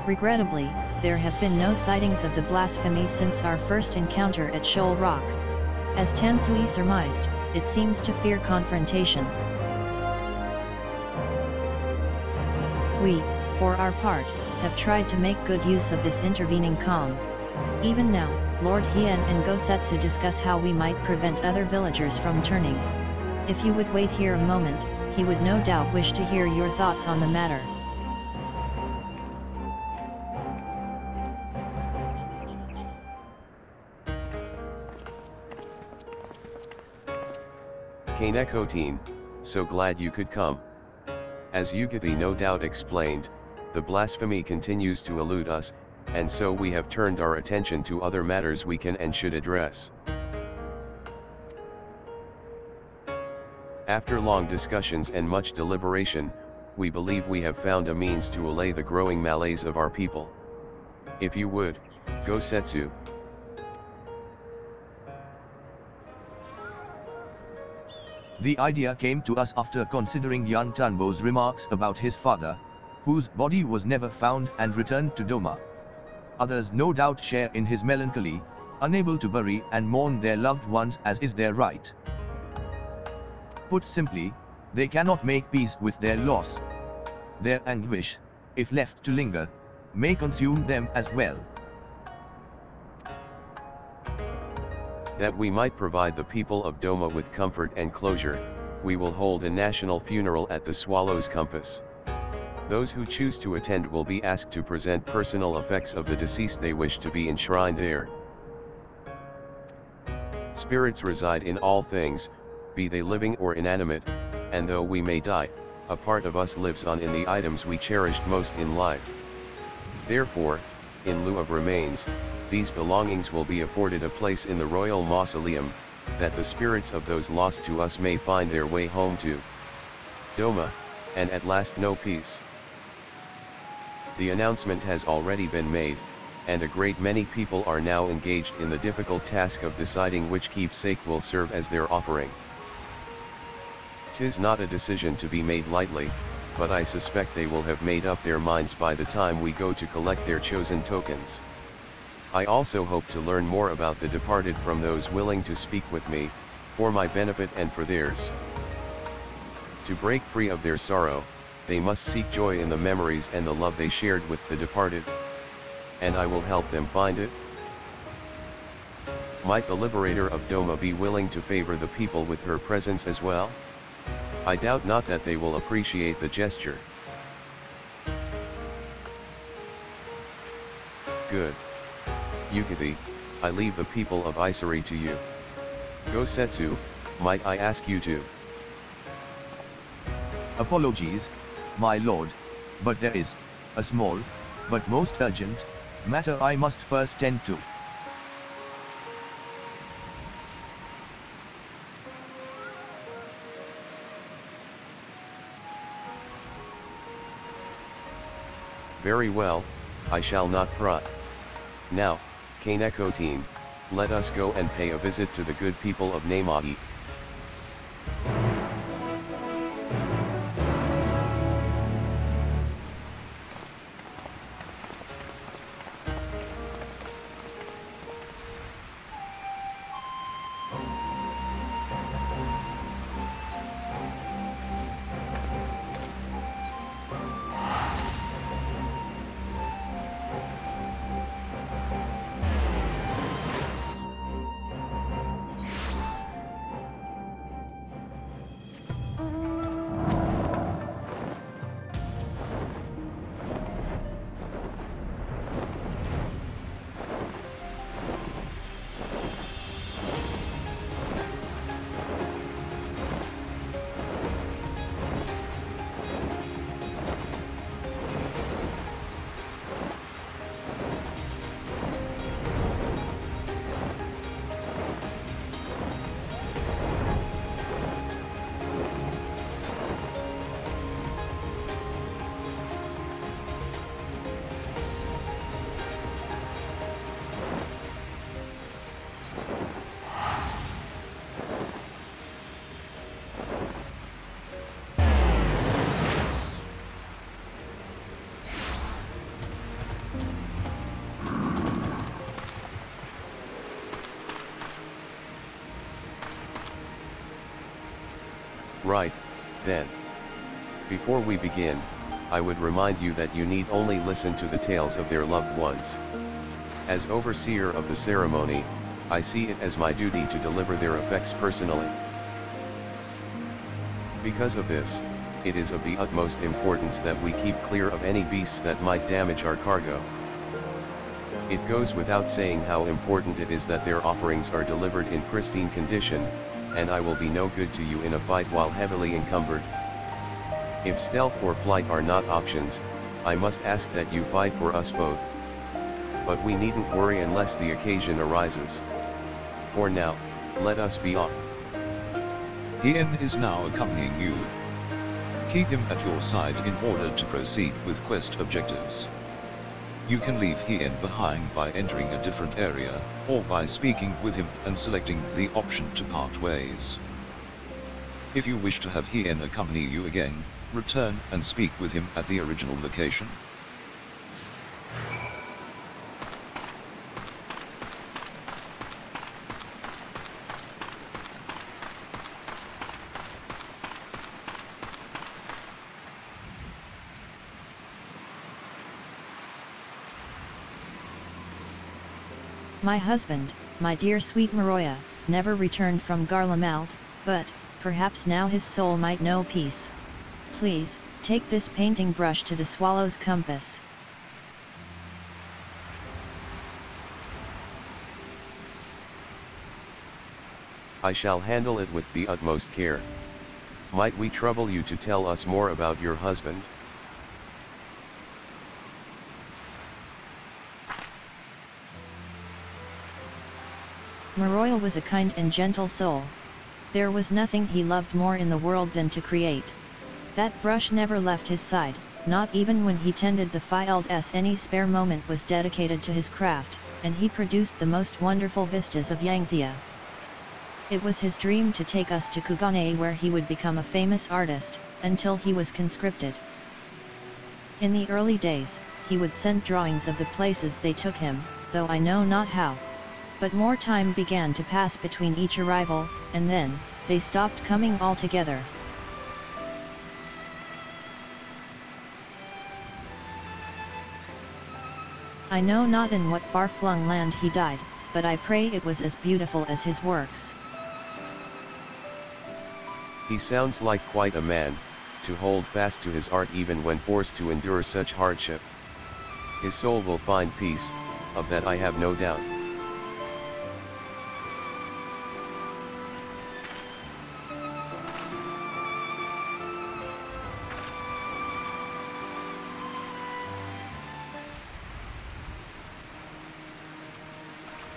Regrettably, there have been no sightings of the blasphemy since our first encounter at Shoal Rock. As Tansui surmised, it seems to fear confrontation. We, for our part, have tried to make good use of this intervening calm. Even now, Lord Hien and Gosetsu discuss how we might prevent other villagers from turning. If you would wait here a moment, he would no doubt wish to hear your thoughts on the matter. Kaneko team, so glad you could come. As Yugiri no doubt explained, the blasphemy continues to elude us, and so we have turned our attention to other matters we can and should address. After long discussions and much deliberation, we believe we have found a means to allay the growing malaise of our people. If you would, Gosetsu. The idea came to us after considering Yan Tanbo's remarks about his father, whose body was never found and returned to Doma. Others no doubt share in his melancholy, unable to bury and mourn their loved ones as is their right. Put simply, they cannot make peace with their loss. Their anguish, if left to linger, may consume them as well. That we might provide the people of Doma with comfort and closure, we will hold a national funeral at the Swallow's Compass. Those who choose to attend will be asked to present personal effects of the deceased they wish to be enshrined there. Spirits reside in all things, be they living or inanimate, and though we may die, a part of us lives on in the items we cherished most in life. Therefore, in lieu of remains, these belongings will be afforded a place in the royal mausoleum, that the spirits of those lost to us may find their way home to Doma, and at last know peace. The announcement has already been made, and a great many people are now engaged in the difficult task of deciding which keepsake will serve as their offering. 'Tis not a decision to be made lightly, but I suspect they will have made up their minds by the time we go to collect their chosen tokens. I also hope to learn more about the departed from those willing to speak with me, for my benefit and for theirs. To break free of their sorrow, they must seek joy in the memories and the love they shared with the departed. And I will help them find it. Might the liberator of Doma be willing to favor the people with her presence as well? I doubt not that they will appreciate the gesture. Good. Yugiri, I leave the people of Isari to you. Gosetsu, might I ask you to? Apologies, my lord, but there is a small, but most urgent, matter I must first tend to. Very well, I shall not pry. Now, Kaneko team, let us go and pay a visit to the good people of Nemahi. Right, then. Before we begin, I would remind you that you need only listen to the tales of their loved ones. As overseer of the ceremony, I see it as my duty to deliver their effects personally. Because of this, it is of the utmost importance that we keep clear of any beasts that might damage our cargo. It goes without saying how important it is that their offerings are delivered in pristine condition, and I will be no good to you in a fight while heavily encumbered. If stealth or flight are not options, I must ask that you fight for us both. But we needn't worry unless the occasion arises. For now, let us be off. Hien is now accompanying you. Keep him at your side in order to proceed with quest objectives. You can leave Hien behind by entering a different area, or by speaking with him and selecting the option to part ways. If you wish to have Hien accompany you again, return and speak with him at the original location. My husband, my dear sweet Maroya, never returned from Garlemald, but, perhaps now his soul might know peace. Please, take this painting brush to the swallow's compass. I shall handle it with the utmost care. Might we trouble you to tell us more about your husband? Maroya was a kind and gentle soul. There was nothing he loved more in the world than to create. That brush never left his side, not even when he tended the Phys. Any spare moment was dedicated to his craft, and he produced the most wonderful vistas of Yangzia. It was his dream to take us to Kugane where he would become a famous artist, until he was conscripted. In the early days, he would send drawings of the places they took him, though I know not how. But more time began to pass between each arrival, and then, they stopped coming altogether. I know not in what far-flung land he died, but I pray it was as beautiful as his works. He sounds like quite a man, to hold fast to his art even when forced to endure such hardship. His soul will find peace, of that I have no doubt.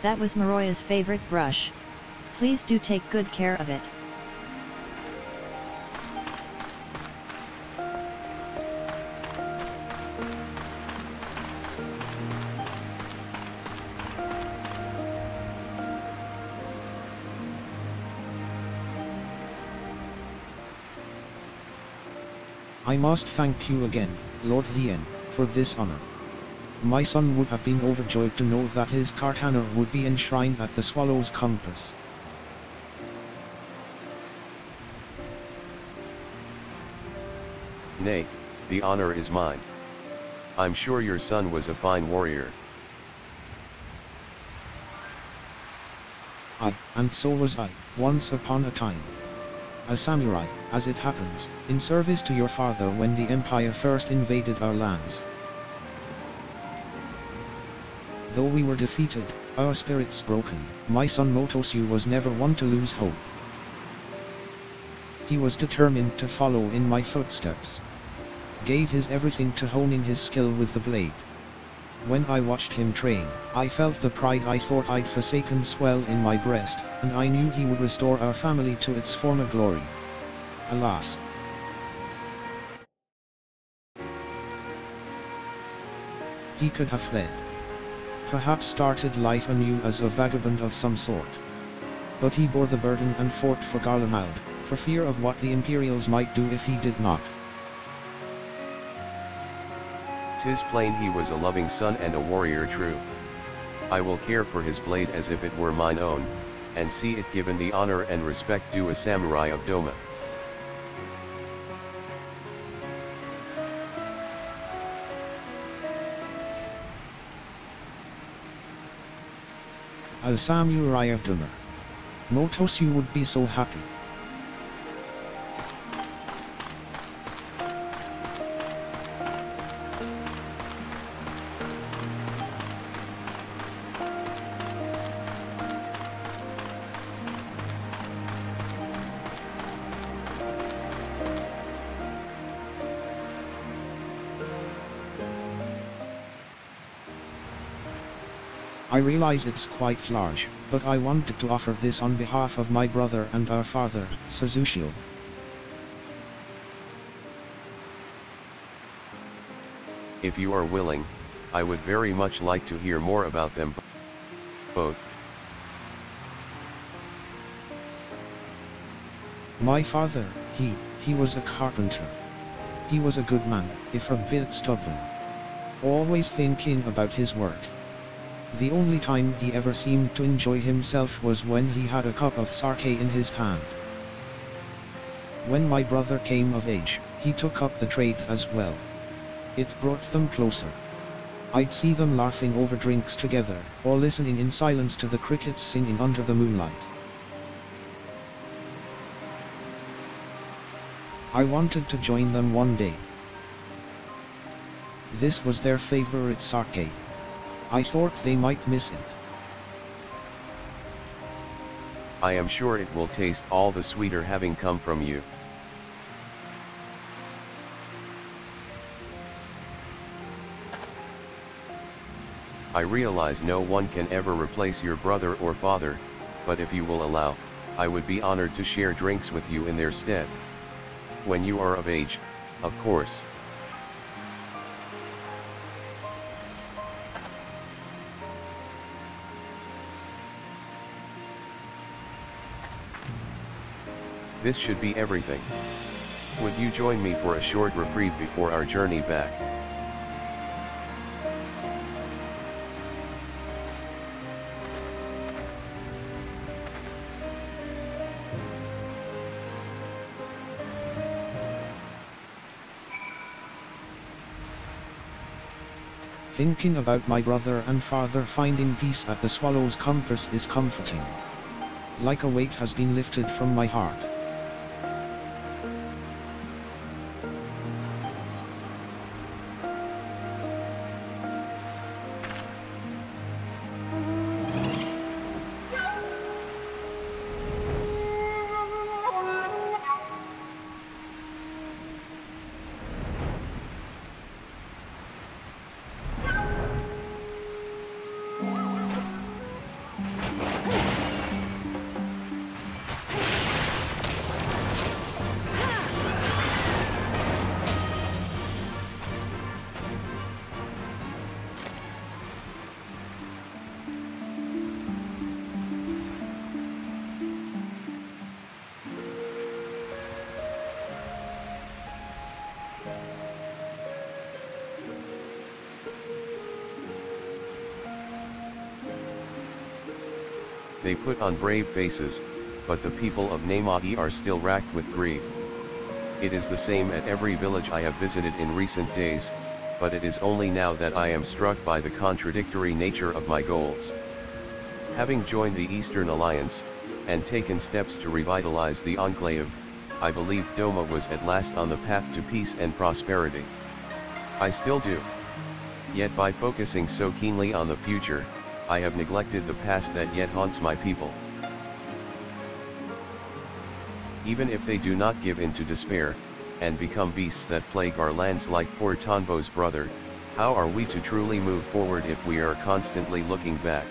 That was Maroya's favorite brush. Please do take good care of it. I must thank you again, Lord Hien, for this honor. My son would have been overjoyed to know that his Kartana would be enshrined at the Swallow's compass. Nay, the honor is mine. I'm sure your son was a fine warrior. Aye, and so was I, once upon a time. A samurai, as it happens, in service to your father when the Empire first invaded our lands. Though we were defeated, our spirits broken, my son Motosu was never one to lose hope. He was determined to follow in my footsteps. Gave his everything to honing his skill with the blade. When I watched him train, I felt the pride I thought I'd forsaken swell in my breast, and I knew he would restore our family to its former glory. Alas! He could have fled. Perhaps started life anew as a vagabond of some sort. But he bore the burden and fought for Garlemald, for fear of what the Imperials might do if he did not. 'Tis plain he was a loving son and a warrior true. I will care for his blade as if it were mine own, and see it given the honor and respect due a samurai of Doma. Al Samurai of Duma. Motos, you would be so happy. I realize it's quite large, but I wanted to offer this on behalf of my brother and our father, Suzushio. If you are willing, I would very much like to hear more about them both. My father, he was a carpenter. He was a good man, if a bit stubborn. Always thinking about his work. The only time he ever seemed to enjoy himself was when he had a cup of sake in his hand. When my brother came of age, he took up the trade as well. It brought them closer. I'd see them laughing over drinks together, or listening in silence to the crickets singing under the moonlight. I wanted to join them one day. This was their favorite sake. I thought they might miss it. I am sure it will taste all the sweeter having come from you. I realize no one can ever replace your brother or father, but if you will allow, I would be honored to share drinks with you in their stead. When you are of age, of course. This should be everything. Would you join me for a short reprieve before our journey back? Thinking about my brother and father finding peace at the Swallow's Compass is comforting. Like a weight has been lifted from my heart. They put on brave faces, but the people of Nemahi are still racked with grief. It is the same at every village I have visited in recent days, but it is only now that I am struck by the contradictory nature of my goals. Having joined the Eastern Alliance, and taken steps to revitalize the Enclave, I believed Doma was at last on the path to peace and prosperity. I still do. Yet by focusing so keenly on the future, I have neglected the past that yet haunts my people. Even if they do not give in to despair, and become beasts that plague our lands like poor Tonbo's brother, how are we to truly move forward if we are constantly looking back?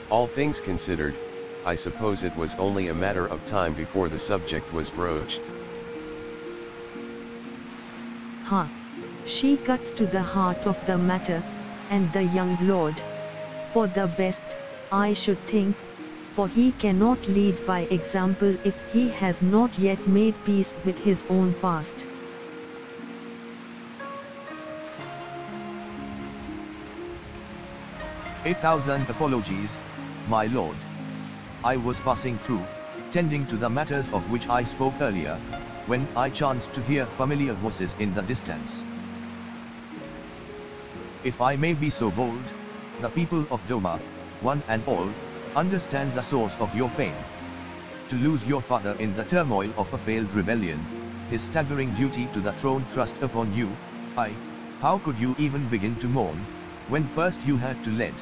All things considered, I suppose it was only a matter of time before the subject was broached. She cuts to the heart of the matter, and the young lord. For the best, I should think, for he cannot lead by example if he has not yet made peace with his own past. 8,000 apologies, my lord. I was passing through, tending to the matters of which I spoke earlier, when I chanced to hear familiar voices in the distance. If I may be so bold, the people of Doma, one and all, understand the source of your pain. To lose your father in the turmoil of a failed rebellion, his staggering duty to the throne thrust upon you, how could you even begin to mourn, when first you had to lead?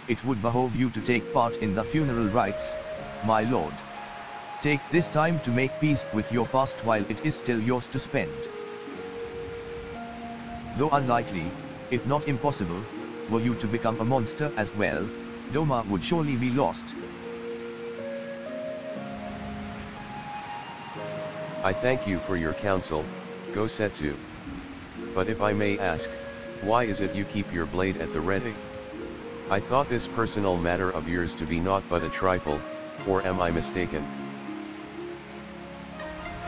It would behoove you to take part in the funeral rites, my lord. Take this time to make peace with your past while it is still yours to spend. Though unlikely, if not impossible, were you to become a monster as well, Doma would surely be lost. I thank you for your counsel, Gosetsu. But if I may ask, why is it you keep your blade at the ready? I thought this personal matter of yours to be naught but a trifle, or am I mistaken?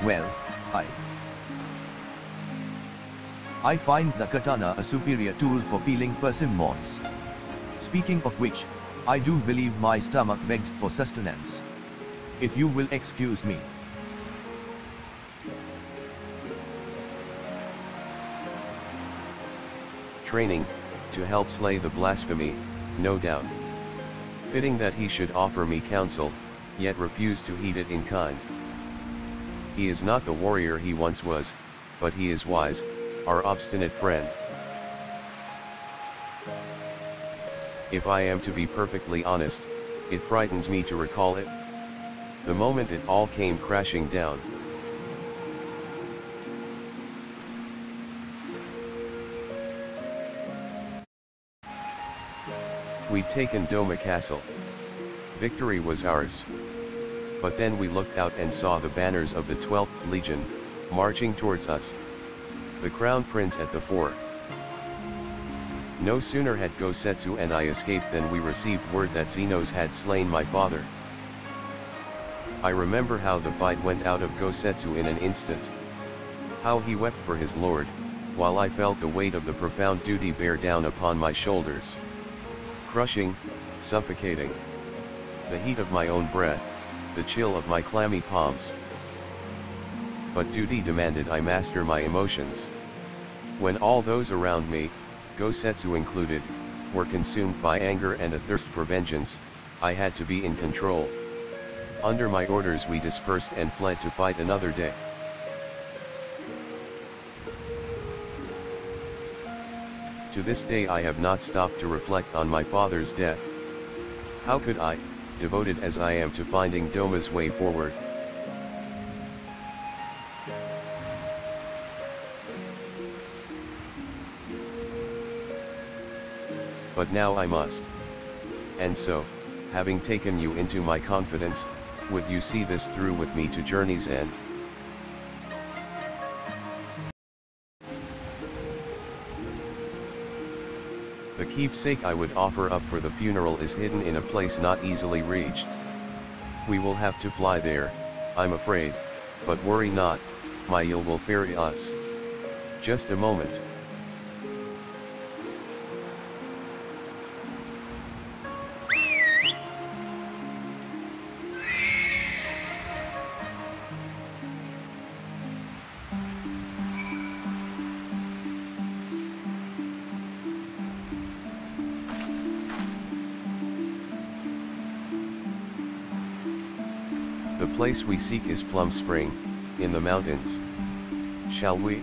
Well, I find the katana a superior tool for peeling persimmons. Speaking of which, I do believe my stomach begs for sustenance. If you will excuse me. Training, to help slay the blasphemy, no doubt. Fitting that he should offer me counsel, yet refuse to heed it in kind. He is not the warrior he once was, but he is wise, our obstinate friend. If I am to be perfectly honest, it frightens me to recall it. The moment it all came crashing down. We'd taken Doma Castle. Victory was ours. But then we looked out and saw the banners of the 12th Legion, marching towards us. The Crown Prince at the fore. No sooner had Gosetsu and I escaped than we received word that Xenos had slain my father. I remember how the fight went out of Gosetsu in an instant. How he wept for his lord, while I felt the weight of the profound duty bear down upon my shoulders. Crushing, suffocating. The heat of my own breath, the chill of my clammy palms. But duty demanded I master my emotions. When all those around me, Gosetsu included, were consumed by anger and a thirst for vengeance, I had to be in control. Under my orders we dispersed and fled to fight another day. To this day I have not stopped to reflect on my father's death. How could I, devoted as I am to finding Doma's way forward? But now I must. And so, having taken you into my confidence, would you see this through with me to journey's end? The keepsake I would offer up for the funeral is hidden in a place not easily reached. We will have to fly there, I'm afraid, but worry not, my Yule will ferry us. Just a moment. The place we seek is Plum Spring, in the mountains. Shall we?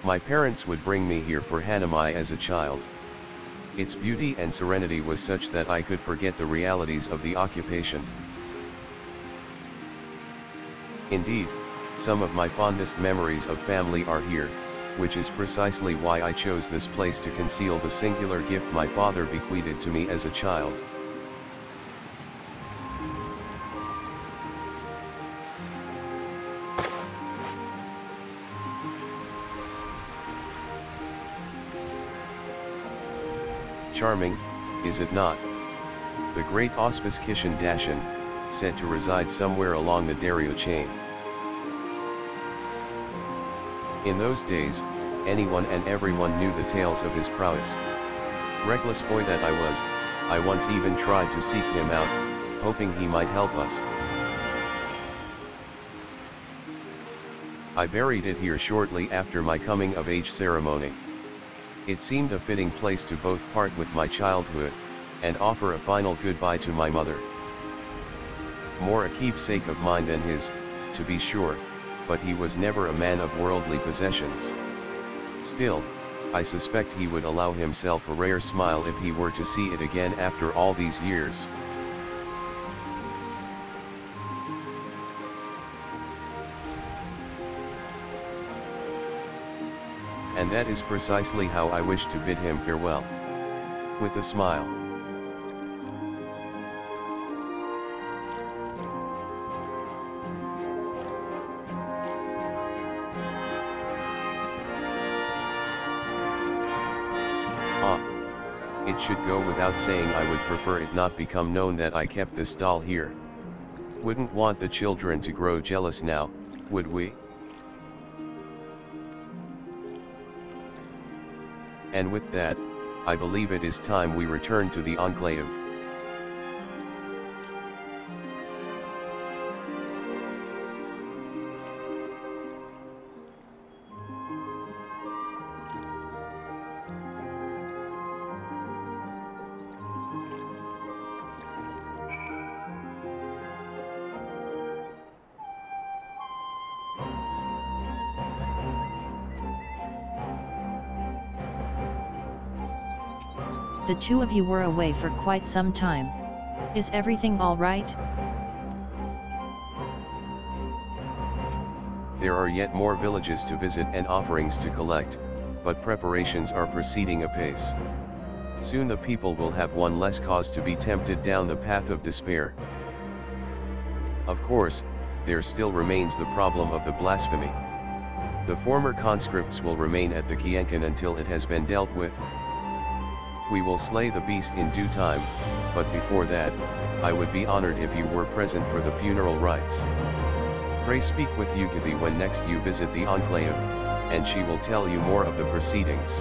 My parents would bring me here for Hanamai as a child. Its beauty and serenity was such that I could forget the realities of the occupation. Indeed, some of my fondest memories of family are here, which is precisely why I chose this place to conceal the singular gift my father bequeathed to me as a child. Charming, is it not? The great auspice Kishan Dashan, said to reside somewhere along the Dario chain. In those days, anyone and everyone knew the tales of his prowess. Reckless boy that I once even tried to seek him out, hoping he might help us. I buried it here shortly after my coming of age ceremony. It seemed a fitting place to both part with my childhood, and offer a final goodbye to my mother. More a keepsake of mine than his, to be sure, but he was never a man of worldly possessions. Still, I suspect he would allow himself a rare smile if he were to see it again after all these years. And that is precisely how I wish to bid him farewell. With a smile. It should go without saying I would prefer it not become known that I kept this doll here. Wouldn't want the children to grow jealous now, would we? And with that, I believe it is time we return to the Enclave. The two of you were away for quite some time. Is everything all right? There are yet more villages to visit and offerings to collect, but preparations are proceeding apace. Soon the people will have one less cause to be tempted down the path of despair. Of course, there still remains the problem of the blasphemy. The former conscripts will remain at the Kienkan until it has been dealt with. We will slay the beast in due time, but before that, I would be honored if you were present for the funeral rites. Pray speak with Yugiri when next you visit the Enclave, and she will tell you more of the proceedings.